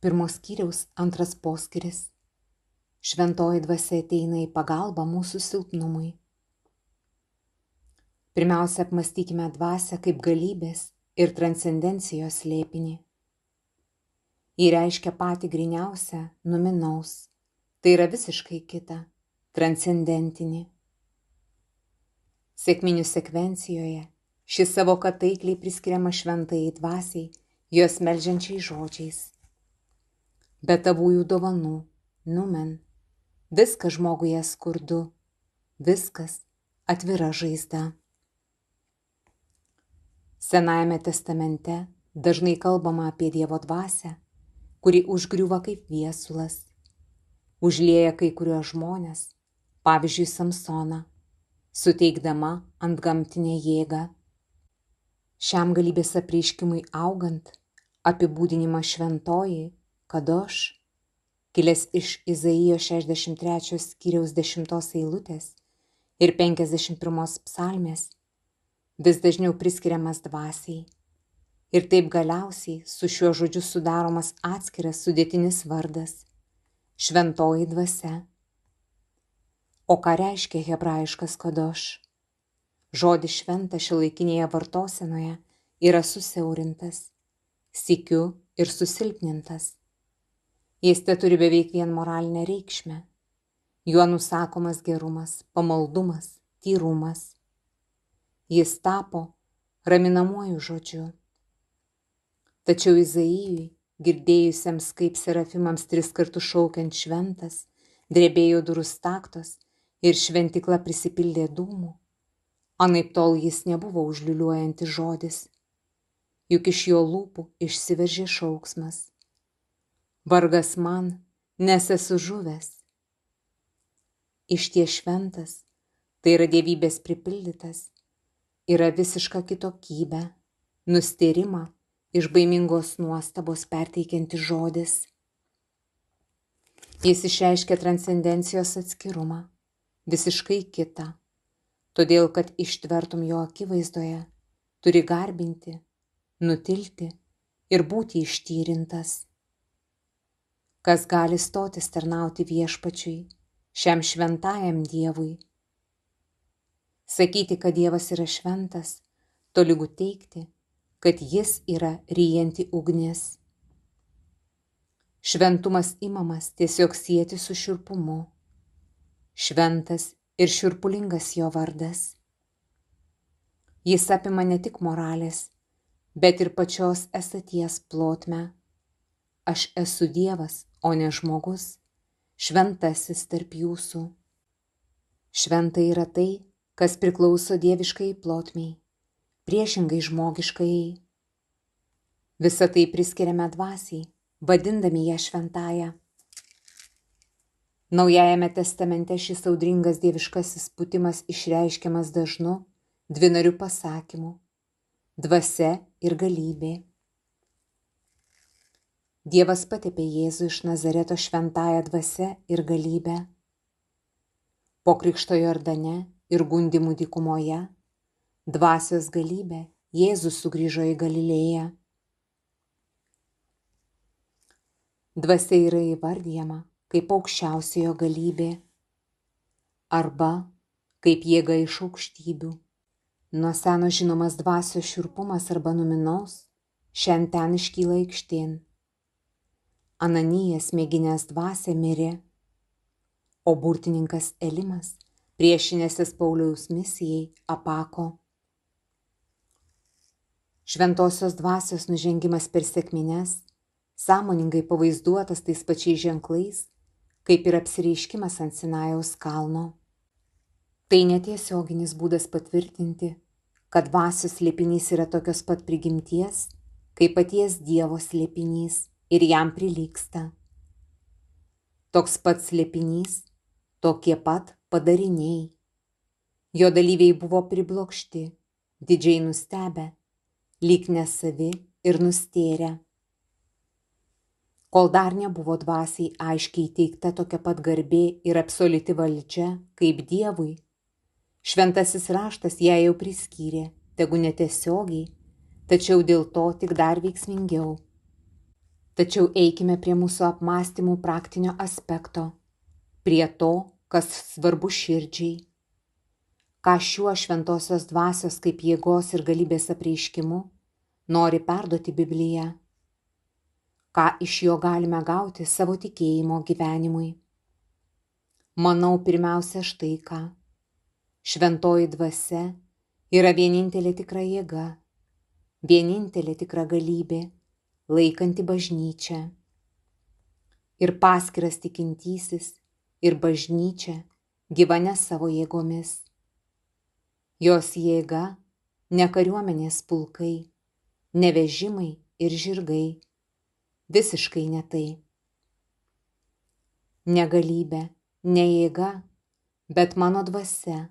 Pirmos skyriaus antras poskyris. Šventoji dvasia ateina į pagalbą mūsų silpnumui. Pirmiausia, apmąstykime dvasią kaip galybės ir transcendencijos slėpinį. Ji reiškia patį gryniausią numinaus, tai yra visiškai kita, transcendentinį. Sekminių sekvencijoje ši savoka taikliai priskiriama šventajai dvasiai, jos meldžiančiai žodžiais. Be tavųjų dovanų, numen, viskas žmoguje skurdu, viskas atvira žaizda. Senajame testamente dažnai kalbama apie Dievo dvasią, kuri užgriūva kaip viesulas, užlieja kai kuriuos žmones, pavyzdžiui Samsoną, suteikdama antgamtinę jėgą. Šiam galybės apreiškimui augant, apibūdinimas šventoji, kadoš, kilęs iš Izaijo 63 skyriaus 10 eilutės ir 51 psalmės, vis dažniau priskiriamas dvasiai. Ir taip galiausiai su šiuo žodžiu sudaromas atskiras sudėtinis vardas – šventoji dvasia. O ką reiškia hebrajiškas kadoš? Žodis šventas šiuolaikinėje vartosenoje yra susiaurintas, sykiu ir susilpnintas. Jis teturi beveik vien moralinę reikšmę. Juo nusakomas gerumas, pamaldumas, tyrumas. Jis tapo raminamuoju žodžiu. Tačiau Izaijui, girdėjusiems kaip serafimams 3 kartus šaukiant šventas, drebėjo durų staktos ir šventykla prisipildė dūmų, anaiptol jis nebuvo užliūliuojantis žodis, juk iš jo lūpų išsiveržė šauksmas. Vargas man, nes esu žuvęs. Išties šventas, tai yra dievybės pripildytas, yra visiška kitokybė, nustėrimą iš baimingos nuostabos perteikiantis žodis. Jis išreiškia transcendencijos atskirumą, visiškai kitą, todėl kad ištvertum jo akivaizdoje, turi garbinti, nutilti ir būti ištyrintas. Kas gali stotis tarnauti viešpačiui, šiam šventajam Dievui? Sakyti, kad Dievas yra šventas, tolygu teigti, kad jis yra ryjanti ugnis. Šventumas imamas tiesiog sieti su šiurpumu. Šventas ir šiurpulingas jo vardas. Jis apima ne tik moralės, bet ir pačios esaties plotmę. Aš esu Dievas, o ne žmogus, šventasis tarp jūsų. Šventa yra tai, kas priklauso dieviškai plotmei, priešingai žmogiškai. Visą tai priskiriame dvasiai, vadindami ją šventąją. Naujajame testamente šis audringas dieviškasis pūtimas išreiškiamas dažnu dvinariu pasakymu – dvasia ir galybė. Dievas patepė Jėzų iš Nazareto šventąją dvasią ir galybę. Po krikšto Jordane ir gundymų dykumoje, dvasios galybė, Jėzus sugrįžo į Galilėją. Dvasia yra įvardijama kaip aukščiausiojo galybė arba kaip jėga iš aukštybių. Nuo seno žinomas dvasios šiurpumas arba numinaus šiandien ten iškyla aikštėn. Ananijas mėginęs dvasią mirė, o burtininkas Elimas, priešinęsis Pauliaus misijai, apako. Šventosios dvasios nužengimas per sekmines, sąmoningai pavaizduotas tais pačiais ženklais, kaip ir apsireiškimas ant Sinajaus kalno. Tai netiesioginis būdas patvirtinti, kad dvasios slėpinys yra tokios pat prigimties, kaip paties Dievo slėpinys ir jam prilygsta. Toks pats slėpinys, tokie pat padariniai. Jo dalyviai buvo priblokšti, didžiai nustebę, lyg nesavi ir nustėrę. Kol dar nebuvo dvasiai aiškiai teikta tokia pat garbė ir absoliuti valdžia kaip Dievui, šventasis raštas ją jau priskyrė, tegu netiesiogiai, tačiau dėl to tik dar veiksmingiau. Tačiau eikime prie mūsų apmąstymų praktinio aspekto, prie to, kas svarbu širdžiai. Ką šiuo šventosios dvasios kaip jėgos ir galybės apreiškimu nori perduoti Biblija? Ką iš jo galime gauti savo tikėjimo gyvenimui? Manau, pirmiausia štai ką. Šventoji dvasia yra vienintelė tikra jėga, vienintelė tikra galybė, laikanti bažnyčią. Ir paskiras tikintysis, ir bažnyčia gyvane savo jėgomis. Jos jėga ne kariuomenės pulkai, ne vežimai ir žirgai, visiškai ne tai. Ne galybė, ne jėga, bet mano dvasia,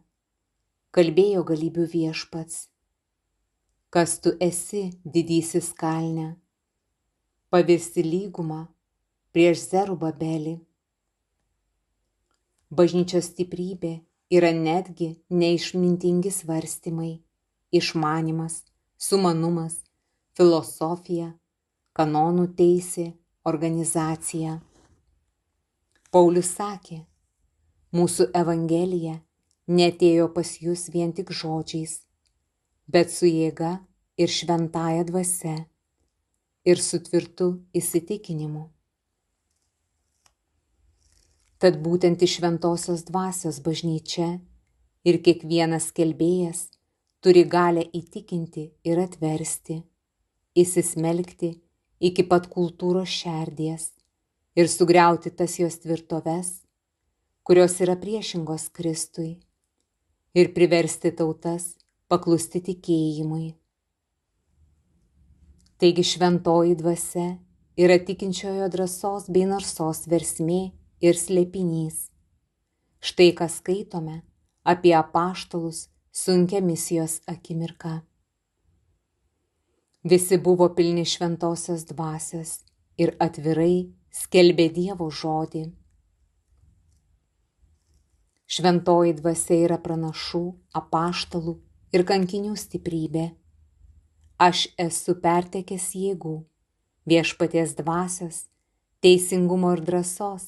kalbėjo galybių viešpats. Kas tu esi, didysis kalne? Pavirsti lygumą prieš Zerubabelį. Bažnyčios stiprybė yra netgi neišmintingi svarstymai, išmanimas, sumanumas, filosofija, kanonų teisė, organizacija. Paulius sakė, mūsų evangelija neatėjo pas jus vien tik žodžiais, bet su jėga ir šventąja dvasia ir su tvirtu įsitikinimu. Tad būtent iš šventosios dvasios bažnyčia ir kiekvienas skelbėjas turi galią įtikinti ir atversti, įsismelkti iki pat kultūros šerdies ir sugriauti tas jos tvirtoves, kurios yra priešingos Kristui, ir priversti tautas paklusti tikėjimui. Taigi šventoji dvasia yra tikinčiojo drąsos bei narsos versmė ir slėpinys. Štai ką skaitome apie apaštalus sunkią misijos akimirką. Visi buvo pilni šventosios dvasios ir atvirai skelbė Dievo žodį. Šventoji dvasia yra pranašų, apaštalų ir kankinių stiprybė. Aš esu pertekęs jėgų, viešpaties dvasios, teisingumo ir drąsos,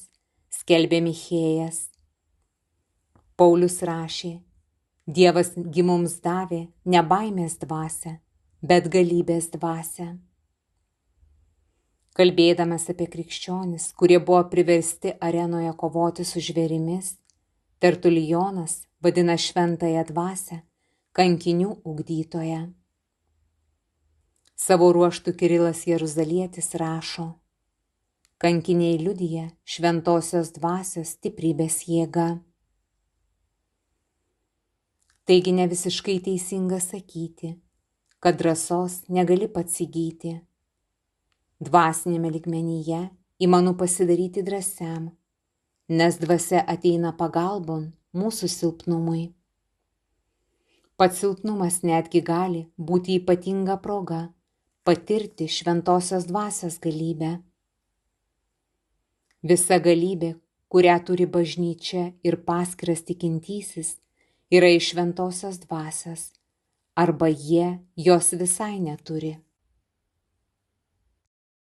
skelbė Michėjas. Paulius rašė, Dievas gi mums davė ne baimės dvasią, bet galybės dvasią. Kalbėdamas apie krikščionis, kurie buvo priversti arenoje kovoti su žvėrimis, Tertulijonas vadina šventąją dvasią kankinių ugdytoją. Savo ruožtu Kirilas Jeruzalietis rašo, kankiniai liudija šventosios dvasios stiprybės jėga. Taigi ne visiškai teisinga sakyti, kad drąsos negali pats įgyti. Dvasinėme lygmenyje įmanu pasidaryti drąsiam, nes dvasia ateina pagalbon mūsų silpnumui. Pats silpnumas netgi gali būti ypatinga proga patirti šventosios dvasios galybę. Visa galybė, kurią turi bažnyčia ir paskiras tikintysis, yra iš šventosios dvasios, arba jie jos visai neturi.